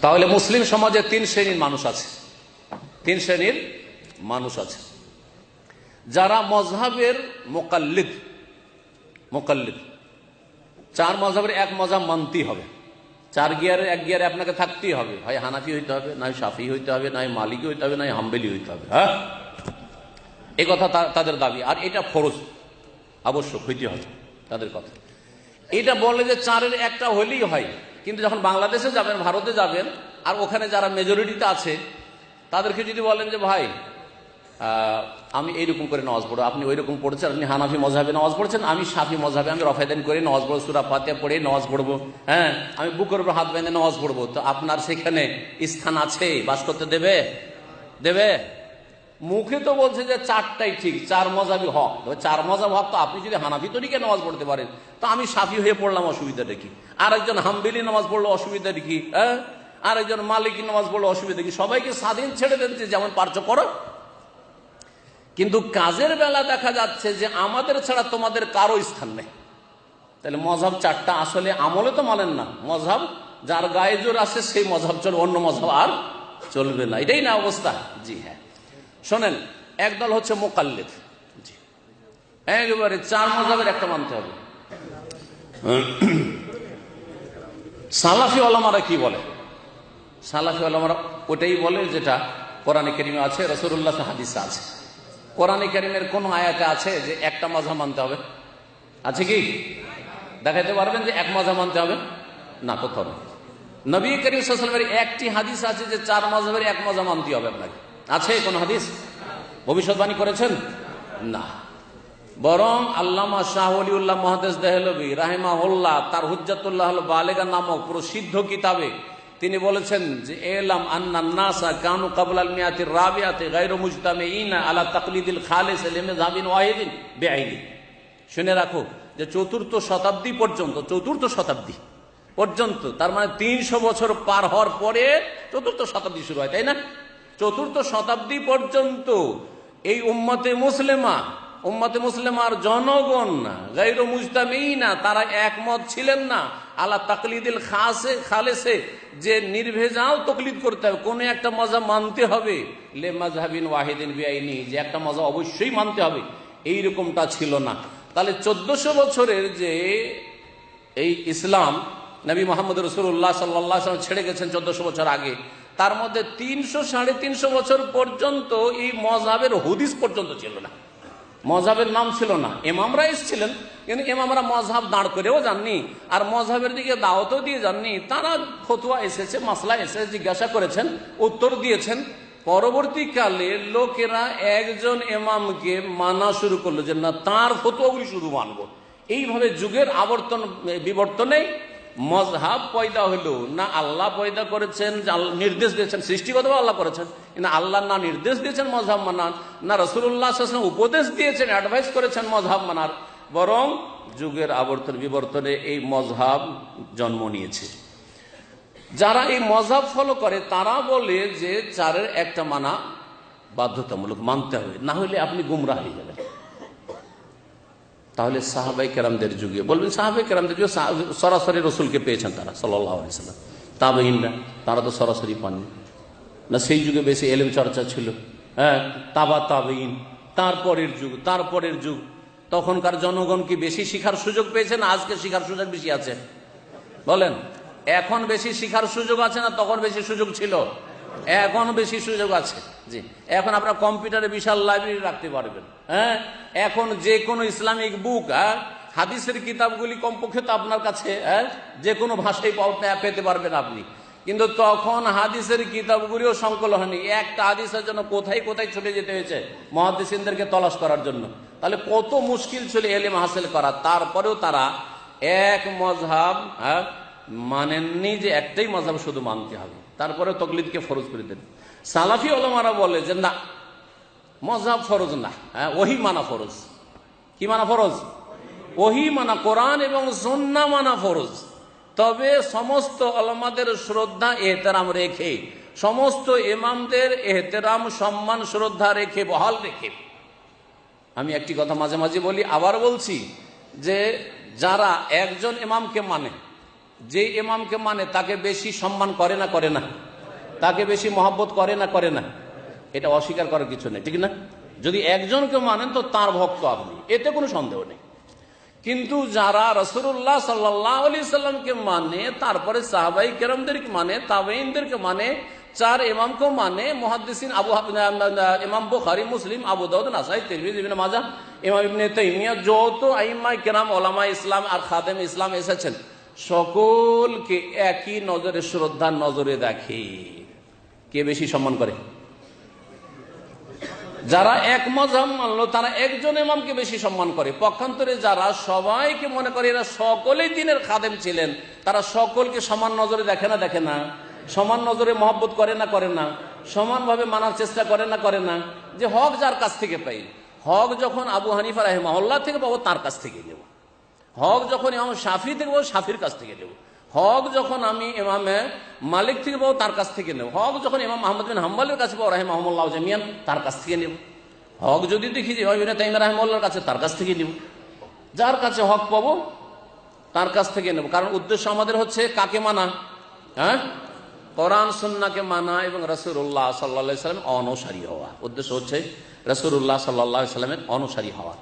তাহলে মুসলিম সমাজে তিন শ্রেণীর মানুষ আছে। তিন শ্রেণীর মানুষ আছে। যারা মজহাবের মোকাল্লিদ, চার মজহাবের এক মজহাব মানতেই হবে, চার গিয়ারের এক গিয়ারে আপনাকে থাকতেই হবে, হয় হানাফি হইতে হবে, নয় শাফি হইতে হবে, নয় মালিকি হইতে হবে, নয় হাম্বেলি হইতে হবে। হ্যাঁ, এই কথা তাদের দাবি, আর এটা ফরজ, আবশ্যক হইতে হবে তাদের কথা। এটা বলে যে চারের একটা হলেই হয়, কিন্তু যখন বাংলাদেশে যাবেন, ভারতে যাবেন, আর ওখানে যারা মেজরিটিতে আছে তাদেরকে যদি বলেন যে ভাই আমি এইরকম করে নামাজ পড়বো, আপনি ওই রকম পড়ছেন, আপনি হানাফি মজহাবে নামাজ পড়ছেন, আমি শাফি মজহাবে, আমি রফায়দান করে নামাজ পড়বো, সূরা ফাতিহা পড়ে নামাজ পড়বো, হ্যাঁ আমি বুকের উপর হাত বেঁধে নামাজ পড়বো, তো আপনার সেখানে স্থান আছে? বাস করতে দেবে? দেবে? মুখে তো বলছে যে চারটাই ঠিক, চার মজহাবই হক। চার মজহাব হক, তো আপনি যদি হানাফি তরিকে নামাজ পড়তে পারেন, তো আমি শাফি হয়ে পড়লাম, অসুবিধাটা কি? আরেকজন হাম্বেলি নামাজ পড়লো, অসুবিধাটা কি? হ্যাঁ, আরেকজন মালিকি নামাজ পড়লো, অসুবিধা কি? সবাইকে স্বাধীন ছেড়ে দেন, যেমন পারছো করো। কিন্তু কাজের বেলা দেখা যাচ্ছে যে আমাদের ছাড়া তোমাদের কারো স্থান নেই। তাহলে মজহাব চারটা আসলে আমলে তো মানেন না। মজহাব যার গায়ে জোর আসে সেই মজহাব চলবে, অন্য মজহাব আর চলবে না, এটাই না অবস্থা। জি হ্যাঁ, শোনেন, একদল হচ্ছে মোকাল্লিদ, জি একেবারে চার মজহাবের একটা মানতে হবে। সালাফি ওলামারা কি বলে? সালাফি ওলামারা ওটাই বলে যেটা কোরআনে কারিমে আছে, রাসূলুল্লাহ হাদিসে আছে। কোরআনে কারিমের কোন আয়াতে আছে যে একটা মাযহাব মানতে হবে? আছে কি? দেখাতে পারবেন যে এক মাযহাব মানতে হবে? না, কোথাও নেই। নবী করিম সাল্লাল্লাহু আলাইহি ওয়াসাল্লামের একটি হাদিস আছে যে চার মাযহাবের এক মাযহাব মানতে হবে আপনাকে? আছে কোন হাদিস? ভবিষ্যৎবাণী করেছেন? না। বরং আল্লামা শাহ ওলিউল্লাহ মুহাদ্দিস দেহলভী রাহিমাহুল্লাহ তার হুজ্জাতুল্লাহ আল বালিগা নামক প্রসিদ্ধ কিতাবে তিনি বলেছেন যে এলাম আন্নান নাসা কানু ক্বাবলাল মিয়াতির রাবিআতি গায়রু মুজতামিঈনা আলা তাকলিদিল খালিস লিমাযহাবিন ওয়াহিদিন বিআইনি। শুনে রাখো যে চতুর্থ শতাব্দী পর্যন্ত, তার মানে 300 বছর পার হওয়ার পরে চতুর্থ শতাব্দী শুরু হয়, তাই না? চতুর্থ শতাব্দী পর্যন্ত এই উম্মতে মুসলিমার জনগণ গায়রু মুজতামিঈনা, তারা একমত ছিলেন না আলা তাকলিদিল খালেসে, যে নির্ভেজাল তাকলিদ করতে হবে, কোন একটা মজহাব মানতে হবে, লিমাযহাবিন ওয়াহিদিন বিআইনি, যে একটা মজহাব অবশ্যই মানতে হবে, এইরকমটা ছিল না। তাহলে 1400 বছরের যে এই ইসলাম নবী মুহাম্মদ রাসূলুল্লাহ সাল্লাল্লাহু আলাইহি ওয়াসাল্লাম ছেড়ে গেছেন 1400 বছর আগে, তার মধ্যে 300-350 বছর পর্যন্ত এই মজহাবের হদিস পর্যন্ত ছিল না, মজহাবের নাম ছিল না। ইমামরা এসেছিলেন, কিন্তু ইমামরা মজহাব দাঁড় করেও যাননি, আর মজহাবের দিকে দাওয়াতও দিয়ে যাননি। তারা ফতোয়া এসেছে, মাসলা এসেছে, জিজ্ঞাসা করেছেন, উত্তর দিয়েছেন। পরবর্তীকালে লোকেরা একজন ইমামকে মানা শুরু করলো যে না, তার ফতোয়াগুলি শুধু মানবো। এইভাবে যুগের বিবর্তনে মজহাব পয়দা হইল না। আল্লাহ পয়দা করেছেন, নির্দেশ দিয়েছেন, সৃষ্টিগতভাবে আল্লাহ করেছেন, কিন্তু আল্লাহ না নির্দেশ দিয়েছেন মজহাব মানার, না রাসূলুল্লাহ সাল্লাল্লাহু আলাইহি ওয়াসাল্লাম উপদেশ দিয়েছেন, অ্যাডভাইস করেছেন মজহাব মানার, বরং যুগের বিবর্তনে এই মজহাব জন্ম নিয়েছে। যারা এই মজহাব ফলো করে তারা বলে যে চারের একটা মানা বাধ্যতামূলক, মানতে হবে, না হলে আপনি গুমরাহ হয়ে যাবেন। তাহলে সাহাবাই কেরামদের যুগে বলবেন, সাহাবাই কেরামদের যুগে সরাসরি রসুলকে পেয়েছেন তারা সাল্লাল্লাহু আলাইহি ওয়াসাল্লাম। তাবেঈনরা তারা তো সরাসরি পাননি না, সেই যুগে বেশি এলেম চর্চা ছিল। হ্যাঁ, তাবেঈন, তারপরের যুগ, তখনকার জনগণ কি বেশি শিখার সুযোগ পেয়েছে না আজকে শিখার সুযোগ বেশি আছে? বলেন, এখন বেশি শিখার সুযোগ আছে না তখন বেশি সুযোগ ছিল? এখন বেশি সুযোগ আছে। জি, এখন আপনার কম্পিউটারে বিশাল লাইব্রেরি রাখতে পারবেন। হ্যাঁ, এখন যে কোনো ইসলামিক বুক, হাদিসের কিতাবগুলি কমপক্ষে তো আপনার কাছে যে কোনো ভাষায় পেতে পারবেন আপনি। কিন্তু তখন হাদিসের কিতাবগুলিও সংকলন হয়নি, একটা হাদিসের জন্য কোথায় কোথায় ছুটে যেতে হয়েছে মুহাদ্দিসিনদেরকে তলাশ করার জন্য। তাহলে কত মুশকিল ছিল ইলম হাসিল করা। তারপরেও তারা এক মজহাব মানেননি, যে একটাই মজহাব শুধু মানতে হবে, তারপরে তাকলিদকে ফরজ করে দেন। সালাফি ওলামারা বলে যে না, মজহাব ফরজ না, ওহী মানা ফরজ। কি মানা ফরজ? ওহী মানা, কোরআন এবং সুন্নাহ মানা ফরজ। তবে সমস্ত ওলামাদের শ্রদ্ধা এহতেরাম রেখে, সমস্ত ইমামদের এহতেরাম সম্মান শ্রদ্ধা রেখে, বহাল রেখে। আমি একটি কথা মাঝে মাঝে বলি, আবার বলছি, যে যারা একজন ইমামকে মানে, যে ইমামকে মানে তাকে বেশি সম্মান করে না করে না, তাকে বেশি মহব্বত করে না করে না, এটা অস্বীকার করার কিছু নেই, ঠিক না? যদি একজনকে মানেন তো তার ভক্ত আপনি, এতে কোনো সন্দেহ নেই। কিন্তু যারা রাসূলুল্লাহ সাল্লাল্লাহু আলাইহি সাল্লামকে মানে, তারপরে সাহাবাই কেরামদেরকে মানে, তাবেঈনদেরকে মানে, চার ইমামকে মানে, মুহাদ্দিসিন ইমাম বুখারী, মুসলিম, আবু দাউদ, নাসাই, তিরমিজি, ইবনে মাজাহ, ইমাম ইবনে তাইমিয়া, যত আইম্মায়ে কেরাম, ওলামায়ে ইসলাম আর খাদেম ইসলাম এসেছেন, সকলকে একই নজরে, শ্রদ্ধার নজরে দেখে। কে বেশি সম্মান করে? যারা এক মাযহাব মানলো তারা একজন ইমামকে বেশি সম্মান করে। পক্ষান্তরে যারা সবাইকে মনে করে এরা সকলেই দ্বীনের খাদেম ছিলেন, তারা সকলকে সমান নজরে দেখে না দেখে না, সমান নজরে মহব্বত করে না করে না, সমানভাবে মানার চেষ্টা করে না করে না। যে হক যার কাছ থেকে পাই, হক যখন আবু হানিফা রাহিমাহুল্লাহ থেকে পাবো তার কাছ থেকে নেব, হক যখন ইমাম শাফি থেকে পাবো শাফির কাছ থেকে নেব, হক যখন আমি ইমামে মালিক থেকে পাবো তার কাছ থেকে নেব, হক যখন ইমাম আহমদ বিন হাম্বলের কাছে পাবো রাহিমাহুল্লাহ জামিয়ান তার কাছ থেকে নেব, হক যদি দেখি যে ইবনে তাইমিয়া রাহিমাহুল্লাহর কাছে তার কাছ থেকে নেব, যার কাছে হক পাবো তার কাছ থেকে নেব। কারণ উদ্দেশ্য আমাদের হচ্ছে কাকে মানা? হ্যাঁ, কোরআন সুন্নাহকে মানা এবং রাসূলুল্লাহ সাল্লাল্লাহু আলাইহি ওয়াসাল্লামের অনুসারী হওয়া। উদ্দেশ্য হচ্ছে রাসূলুল্লাহ সাল্লাল্লাহু আলাইহি ওয়াসাল্লামের অনুসারী হওয়া।